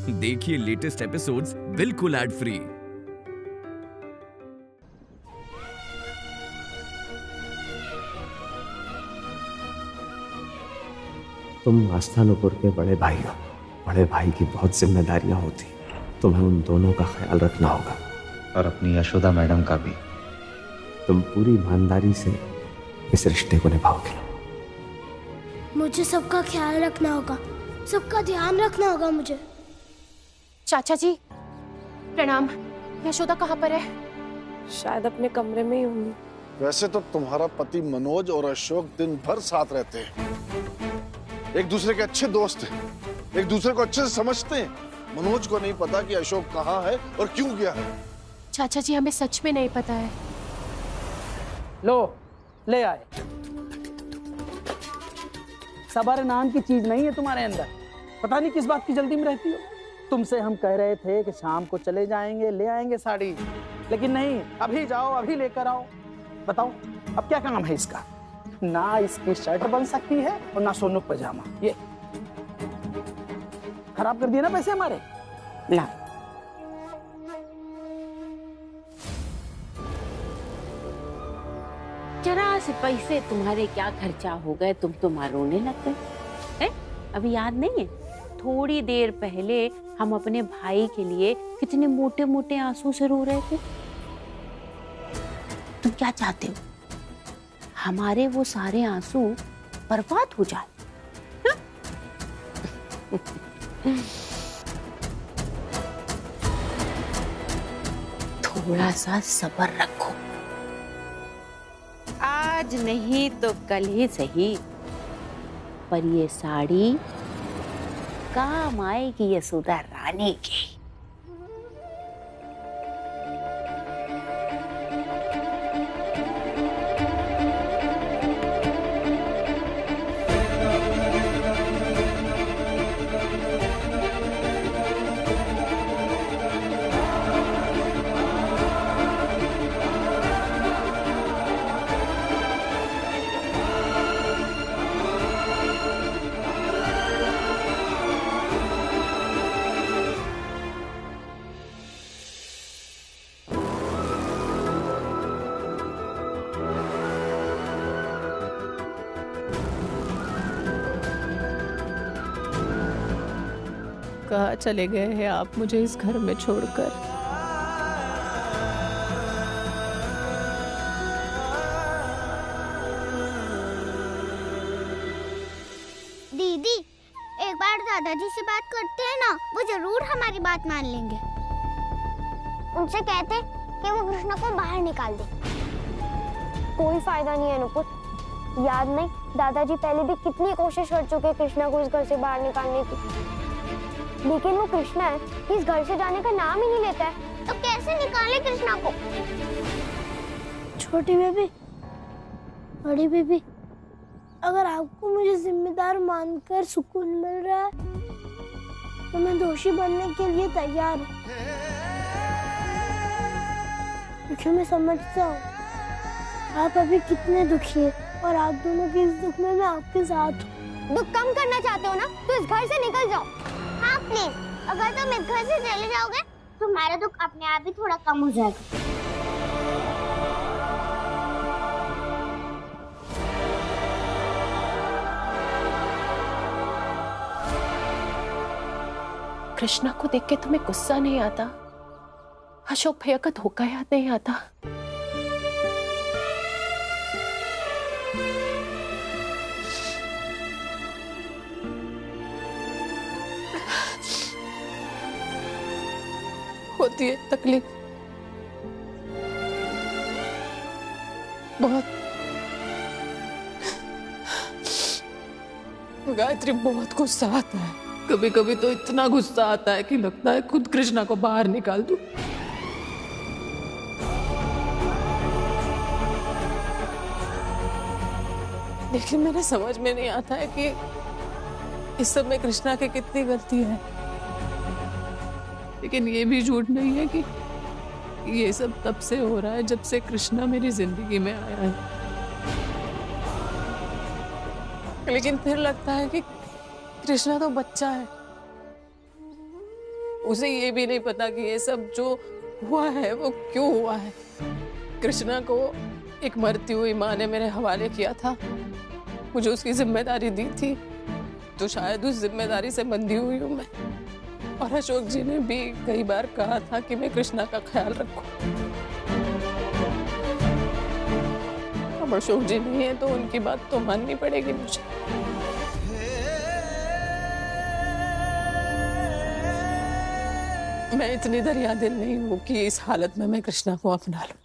देखिए latest episodes बिल्कुल ad free. तुम आस्थानुपुर के बड़े भाई हो। बड़े भाई की बहुत जिम्मेदारियां होती, तुम्हें उन दोनों का ख्याल रखना होगा और अपनी यशोदा मैडम का भी। तुम पूरी ईमानदारी से इस रिश्ते को निभाओगे। मुझे सबका ख्याल रखना होगा, सबका ध्यान रखना होगा मुझे। चाचा जी प्रणाम। यशोदा कहाँ पर है? शायद अपने कमरे में ही होंगी। वैसे तो तुम्हारा पति मनोज और अशोक दिन भर साथ रहते हैं, एक दूसरे के अच्छे दोस्त हैं, एक दूसरे को अच्छे से समझते हैं। मनोज को नहीं पता कि अशोक कहाँ है और क्यों गया है। चाचा जी हमें सच में नहीं पता है। लो ले आए। सबर नाम की चीज नहीं है तुम्हारे अंदर। पता नहीं किस बात की जल्दी में रहती हो। तुमसे हम कह रहे थे कि शाम को चले जाएंगे, ले आएंगे साड़ी, लेकिन नहीं, अभी जाओ अभी लेकर आओ। बताओ अब क्या काम है इसका? ना इसकी शर्ट बन सकती है और ना सोनू पजामा। ये खराब कर दिए ना पैसे हमारे। ला जरा से पैसे तुम्हारे क्या खर्चा हो गए, तुम तो रोने लग गए हैं? अभी याद नहीं है? थोड़ी देर पहले हम अपने भाई के लिए कितने मोटे मोटे आंसू से रो रहे थे। तुम क्या चाहते हो? हमारे वो सारे आंसू बर्बाद हो जाए? थोड़ा सा सब्र रखो, आज नहीं तो कल ही सही, पर ये साड़ी काम आएगी यशोदा रानी की। कहाँ चले गए हैं आप मुझे इस घर में छोड़कर? दीदी एक बार दादाजी से बात करते हैं ना, वो जरूर हमारी बात मान लेंगे। उनसे कहते कि वो कृष्णा को बाहर निकाल दे। कोई फायदा नहीं है नुपुर। याद नहीं, दादाजी पहले भी कितनी कोशिश कर चुके हैं कृष्णा को इस घर से बाहर निकालने की, लेकिन वो कृष्णा है इस घर से जाने का नाम ही नहीं लेता है। तो कैसे निकाले कृष्णा को? छोटी बेबी, बड़ी बेबी, अगर आपको मुझे जिम्मेदार मानकर सुकून मिल रहा है तो मैं दोषी बनने के लिए तैयार हूँ, क्योंकि मैं समझता हूँ आप अभी कितने दुखी हैं और आप दोनों के इस दुख में मैं आपके साथ हूँ। दुख कम करना चाहते हो ना तो इस घर से निकल जाओ। हाँ प्लीज, अगर तुम इस घर से चले जाओगे तो हमारा दुख अपने आप ही थोड़ा कम हो जाएगा। कृष्णा को देख के तुम्हें गुस्सा नहीं आता? अशोक भैया का धोखा याद नहीं आता? होती है तकलीफ बहुत। गायत्री, बहुत गुस्सा आता है। कभी कभी तो इतना गुस्सा आता है कि लगता है खुद कृष्णा को बाहर निकाल दूं। लेकिन मेरे समझ में नहीं आता है कि इस सब में कृष्णा की कितनी गलती है। लेकिन ये भी झूठ नहीं है कि ये सब तब से हो रहा है जब से कृष्णा मेरी जिंदगी में आया है। लेकिन फिर लगता है कि कृष्णा तो बच्चा है, उसे ये भी नहीं पता कि ये सब जो हुआ है वो क्यों हुआ है। कृष्णा को एक मरती हुई माँ ने मेरे हवाले किया था, मुझे उसकी जिम्मेदारी दी थी, तो शायद उस जिम्मेदारी से बंधी हुई हूँ मैं। और अशोक जी ने भी कई बार कहा था कि मैं कृष्णा का ख्याल रखूं। अब अशोक जी नहीं है तो उनकी बात तो माननी पड़ेगी मुझे। मैं इतनी दरिया दिल नहीं हूं कि इस हालत में मैं कृष्णा को अपना लूं।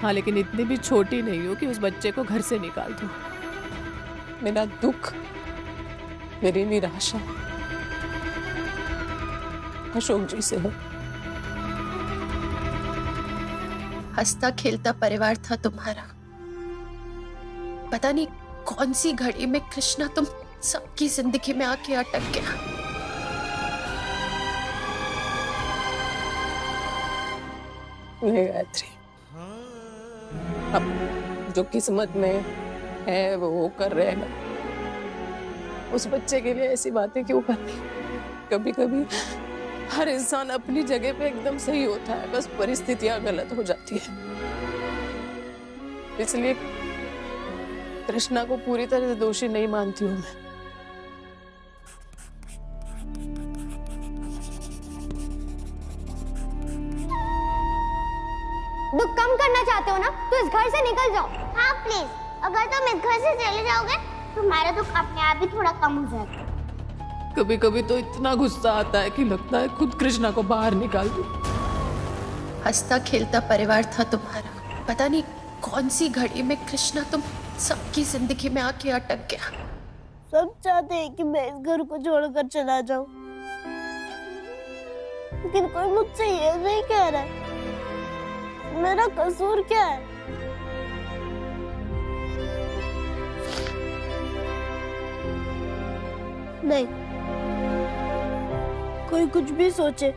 हाँ, लेकिन इतनी भी छोटी नहीं हो कि उस बच्चे को घर से निकाल दो। मेरा दुख, मेरी निराशा अशोक जी से है। हंसता खेलता परिवार था तुम्हारा। पता नहीं कौन सी घड़ी में कृष्णा तुम सबकी जिंदगी में आके अटक गया। नहीं गायत्री, अब जो किस्मत में है वो होकर रहेगा। उस बच्चे के लिए ऐसी बातें क्यों करनी? कभी कभी हर इंसान अपनी जगह पे एकदम सही होता है, बस परिस्थितियां गलत हो जाती है। इसलिए कृष्णा को पूरी तरह से दोषी नहीं मानती हूं मैं। दुख कम करना चाहते हो ना तो इस घर से निकल जाओ। हाँ प्लीज, अगर तुम इस घर से चले जाओगे तो हमारा दुख अपने आप ही थोड़ा कम हो जाएगा। कभी कभी तो इतना गुस्सा आता है कि लगता है खुद कृष्णा को बाहर निकाल दूं। हंसता खेलता परिवार था तुम्हारा। पता नहीं कौन सी घड़ी में कृष्णा तुम सबकी जिंदगी में आके अटक गया। सब चाहते हैं कि मैं इस घर को छोड़कर चला जाऊं, लेकिन कोई मुझसे ये नहीं कह रहा है मेरा कसूर क्या है। नहीं, कोई कुछ भी सोचे,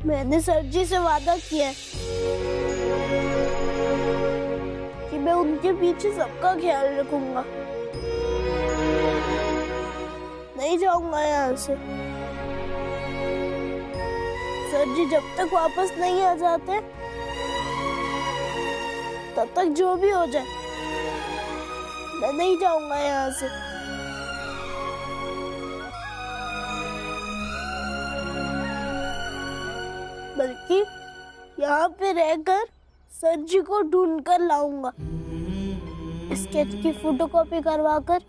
मैंने सर जी से वादा किया है कि मैं उनके पीछे सबका ख्याल रखूंगा। नहीं जाऊंगा यहाँ से। सर जी जब तक वापस नहीं आ जाते तब तक जो भी हो जाए मैं नहीं जाऊंगा यहाँ से। बल्कि यहाँ पे रहकर सर जी को ढूंढ कर लाऊंगा। स्केच की फोटोकॉपी करवाकर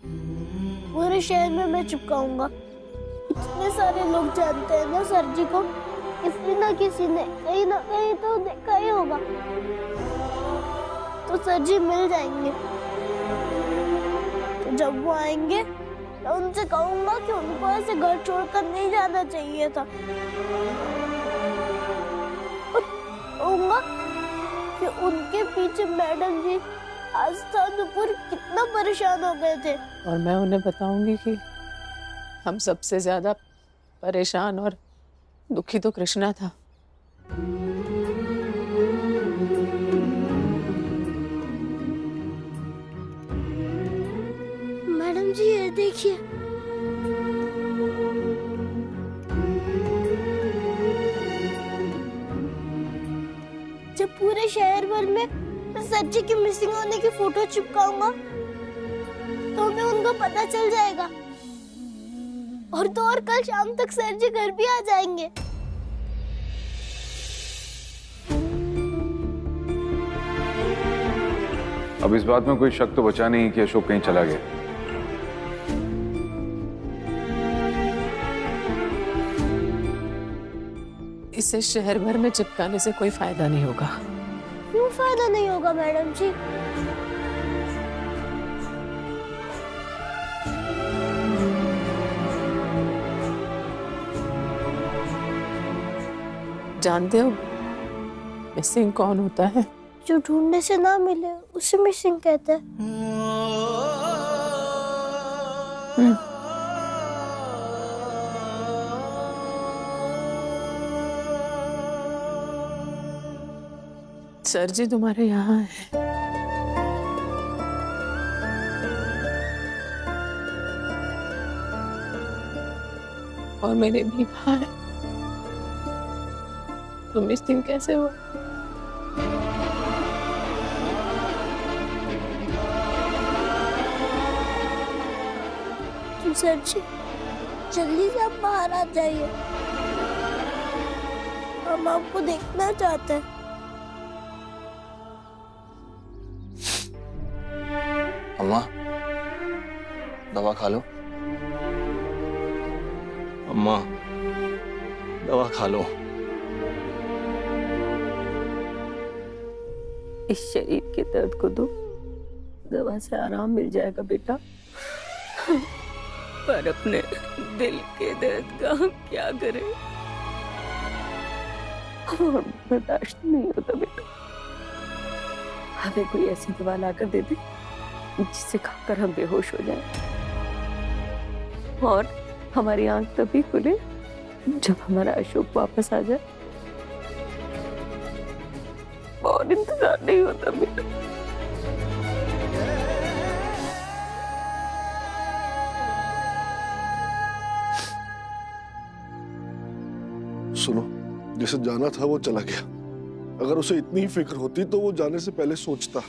पूरे शहर में मैं चिपकाऊंगा। इतने सारे लोग जानते हैं ना सर जी को, किसी ना किसी ने कहीं ना कहीं तो देखा ही होगा। तो सर जी मिल जाएंगे। तो जब वो आएंगे मैं उनसे कहूंगा कि उनको ऐसे घर छोड़कर नहीं जाना चाहिए था। कहूंगा कि उनके पीछे मैडम जी आस्था नुपुर कितना परेशान हो गए थे। और मैं उन्हें बताऊंगी कि हम सबसे ज्यादा परेशान और दुखी तो कृष्णा था। मैडम जी ये देखिए, जब पूरे शहर भर में सर जी की मिसिंग होने की फोटो चिपकाऊंगा तो हमें उनको पता चल जाएगा। और तो और कल शाम तक सर जी घर भी आ जाएंगे। अब इस बात में कोई शक तो बचा नहीं कि अशोक कहीं चला गया। इसे शहर भर में चिपकाने से कोई फायदा नहीं होगा। क्यों फायदा नहीं होगा मैडम जी? जानते हो मिसिंग कौन होता है? जो ढूंढने से ना मिले उसे मिसिंग कहते हैं। सर जी तुम्हारे यहाँ है। और मेरे भी भाई। तुम इस दिन कैसे हो? सर जी, जल्दी से आप बाहर आ जाइए, हम आपको देखना चाहते हैं। अम्मा, दवा खा लो। अम्मा, दवा खा लो। इस शरीर के दर्द को दो, दवा से आराम मिल जाएगा बेटा। पर अपने दिल के दर्द का हम क्या करें? और बर्दाश्त नहीं होता बेटा। हमें कोई ऐसी दवा लाकर दे दे जिसे खाकर हम बेहोश हो जाएं। और हमारी आंख तभी खुले जब हमारा अशोक वापस आ जाए। और इंतजार नहीं होता बेटा। सुनो, जैसे जाना था वो चला गया। अगर उसे इतनी ही फिक्र होती तो वो जाने से पहले सोचता।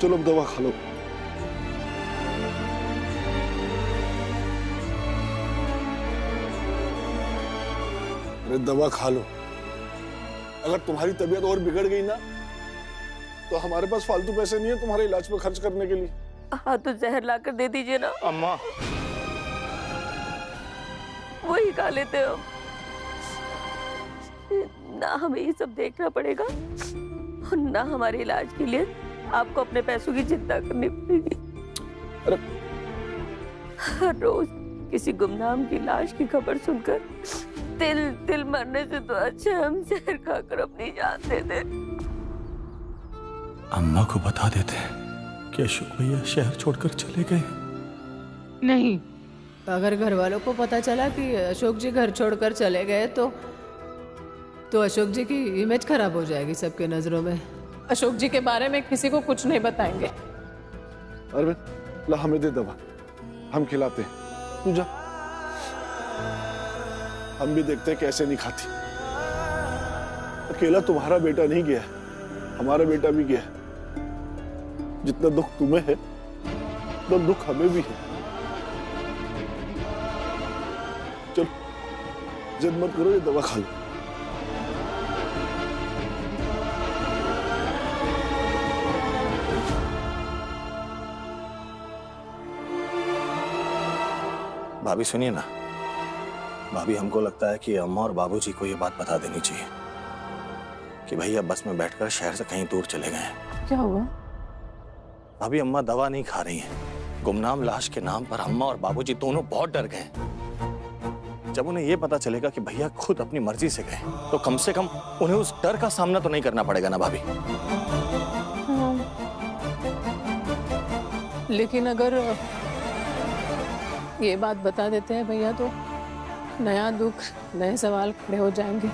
चलो अब दवा खा लो। अरे दवा खा लो। अगर तुम्हारी तबीयत और बिगड़ गई ना तो हमारे पास फालतू पैसे नहीं है तुम्हारे इलाज पर खर्च करने के लिए। हाँ तो जहर लाकर दे दीजिए ना। अम्मा, वही खा लेते हो ना। हमें ये सब देखना पड़ेगा और ना हमारे इलाज के लिए आपको अपने पैसों की चिंता करनी पड़ेगी। अरे हर रोज किसी गुमनाम की लाश की खबर सुनकर दिल मरने से तो अच्छा हम जहर खाकर अपनी जान दे दे। अम्मा को बता देते कि अशोक भैया शहर छोड़कर चले गए। नहीं, अगर घर वालों को पता चला कि अशोक जी घर छोड़कर चले गए तो अशोक जी की इमेज खराब हो जाएगी सबके नजरों में। अशोक जी के बारे में किसी को कुछ नहीं बताएंगे। अरविंद, ला हमें दे दवा, हम खिलाते हैं। तू जा, हम भी देखते हैं कैसे नहीं खाती। अकेला तुम्हारा बेटा नहीं गया, हमारा बेटा भी गया। जितना दुख तुम्हें है उतना दुख हमें भी है। चलो, जिद मत करो, ये दवा खा लो। भाभी सुनिए ना, भाभी हमको लगता है कि अम्मा और बाबूजी को ये बात बता देनी चाहिए कि भैया बस में बैठकर शहर से कहीं दूर चले गए हैं। क्या हुआ? भाभी, अम्मा दवा नहीं खा रही हैं। गुमनाम लाश के नाम पर अम्मा और बाबूजी दोनों बहुत डर गए। जब उन्हें ये पता चलेगा कि भैया खुद अपनी मर्जी से गए तो कम से कम उन्हें उस डर का सामना तो नहीं करना पड़ेगा ना भाभी। लेकिन अगर ये बात बता देते हैं भैया तो नया दुख, नए सवाल खड़े हो जाएंगे।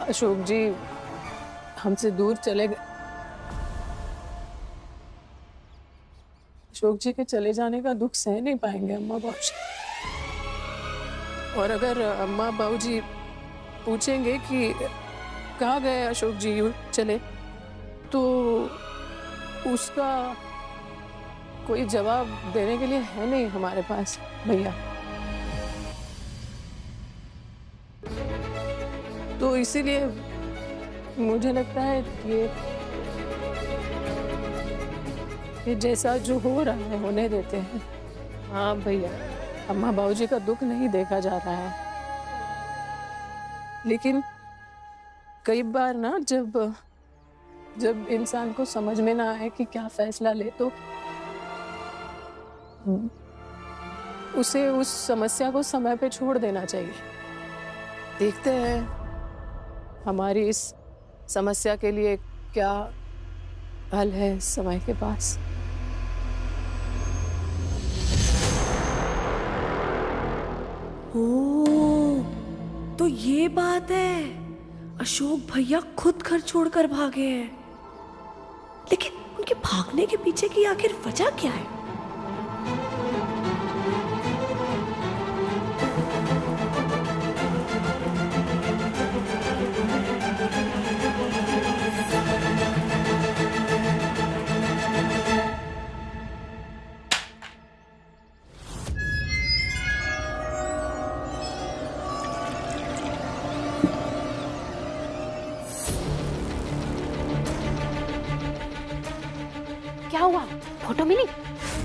अशोक जी हमसे दूर चले गए। अशोक जी के चले जाने का दुख सह नहीं पाएंगे अम्मा बाबूजी। और अगर अम्मा बाबूजी पूछेंगे कि कहाँ गए अशोक जी चले, तो उसका कोई जवाब देने के लिए है नहीं हमारे पास भैया। तो इसीलिए मुझे लगता है कि जैसा जो हो रहा है होने देते हैं। हाँ भैया, अम्मा बाबूजी का दुख नहीं देखा जा रहा है, लेकिन कई बार ना जब इंसान को समझ में ना आए कि क्या फैसला ले तो उसे उस समस्या को समय पे छोड़ देना चाहिए। देखते हैं हमारी इस समस्या के लिए क्या हल है समय के पास। ओह, तो ये बात है, अशोक भैया खुद घर छोड़कर भागे हैं। लेकिन उनके भागने के पीछे की आखिर वजह क्या है? फोटो मिली?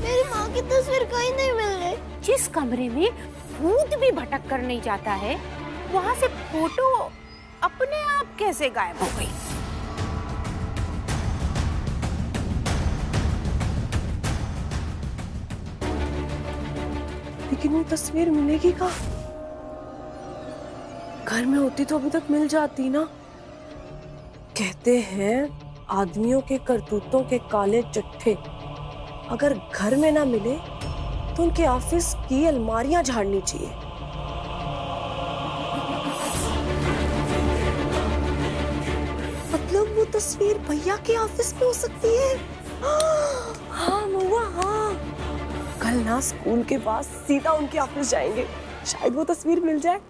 मेरी माँ की तस्वीर कहीं नहीं मिल रही। जिस कमरे में भूत भी भटक कर नहीं जाता है, वहाँ से फोटो अपने आप कैसे गायब हो गई? लेकिन वो तस्वीर मिलेगी कहाँ? घर में होती तो अभी तक मिल जाती ना। कहते हैं आदमियों के करतूतों के काले चिट्ठे अगर घर में ना मिले तो उनके ऑफिस की अलमारियां झाड़नी चाहिए। मतलब वो तस्वीर भैया के ऑफिस में हो सकती है। हाँ महुआ, हाँ कल ना स्कूल के पास सीधा उनके ऑफिस जाएंगे, शायद वो तस्वीर मिल जाए।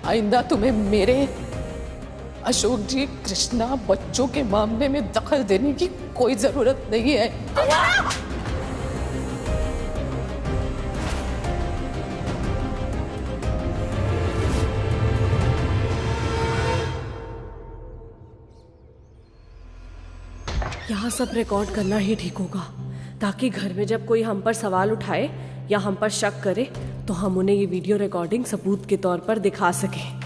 आइंदा तुम्हें मेरे, अशोक जी, कृष्णा, बच्चों के मामले में दखल देने की कोई जरूरत नहीं है। यहाँ सब रिकॉर्ड करना ही ठीक होगा, ताकि घर में जब कोई हम पर सवाल उठाए या हम पर शक करे तो हम उन्हें ये वीडियो रिकॉर्डिंग सबूत के तौर पर दिखा सकें।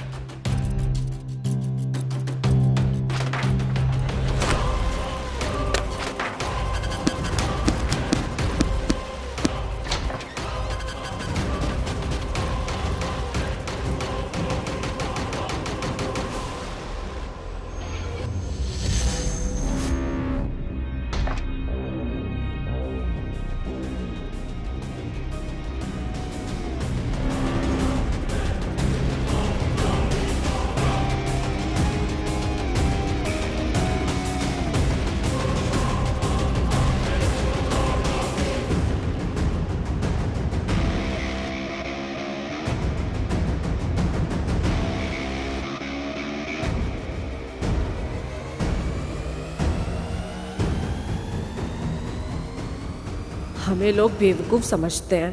हमें लोग बेवकूफ समझते हैं,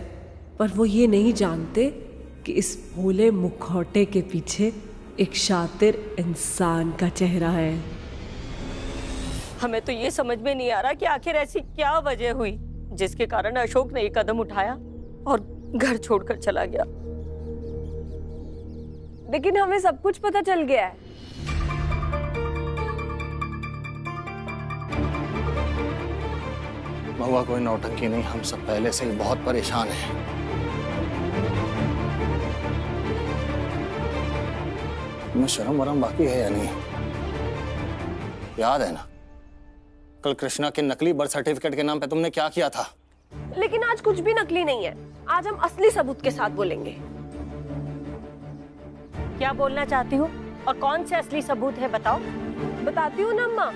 पर वो ये नहीं जानते कि इस भोले मुखौटे के पीछे एक शातिर इंसान का चेहरा है। हमें तो ये समझ में नहीं आ रहा कि आखिर ऐसी क्या वजह हुई जिसके कारण अशोक ने ये कदम उठाया और घर छोड़कर चला गया। लेकिन हमें सब कुछ पता चल गया है। महुआ कोई नौटंकी नहीं, हम सब पहले से ही बहुत परेशान हैं। तुम्हें शर्म वरम बाकी है या नहीं? याद है ना कल कृष्णा के नकली बर्थ सर्टिफिकेट के नाम पे तुमने क्या किया था? लेकिन आज कुछ भी नकली नहीं है, आज हम असली सबूत के साथ बोलेंगे। क्या बोलना चाहती हो और कौन से असली सबूत है बताओ? बताती हूँ ना अम्मा,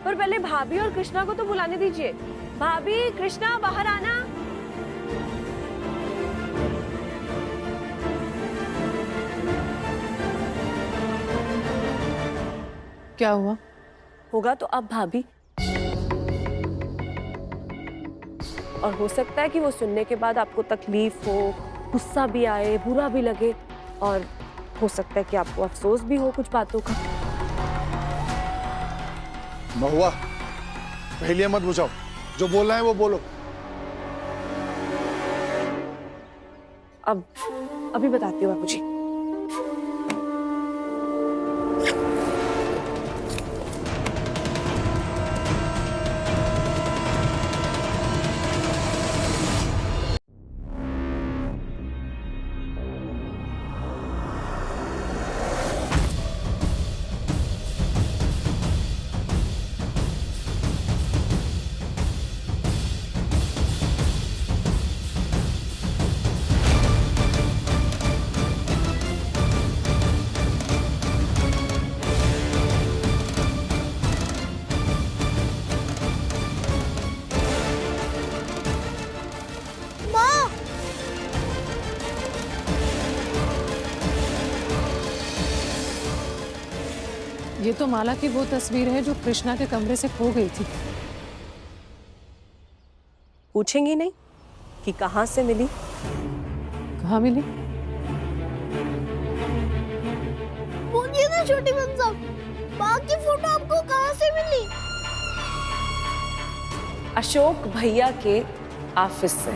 पर पहले भाभी और कृष्णा को तो बुलाने दीजिए। भाभी, कृष्णा, बाहर आना। क्या हुआ? होगा तो अब भाभी। और हो सकता है कि वो सुनने के बाद आपको तकलीफ हो, गुस्सा भी आए, बुरा भी लगे, और हो सकता है कि आपको अफसोस भी हो कुछ बातों का। महुआ, पहेलियां मत बुझाओ, जो बोलना है वो बोलो। अभी बताती हूँ बाबूजी। ये तो माला की वो तस्वीर है जो कृष्णा के कमरे से खो गई थी। पूछेंगी नहीं कि कहाँ से मिली? कहाँ मिली? बोलिए ना छोटी बहन साहब, माँ की फोटो आपको कहाँ से मिली? अशोक भैया के ऑफिस से।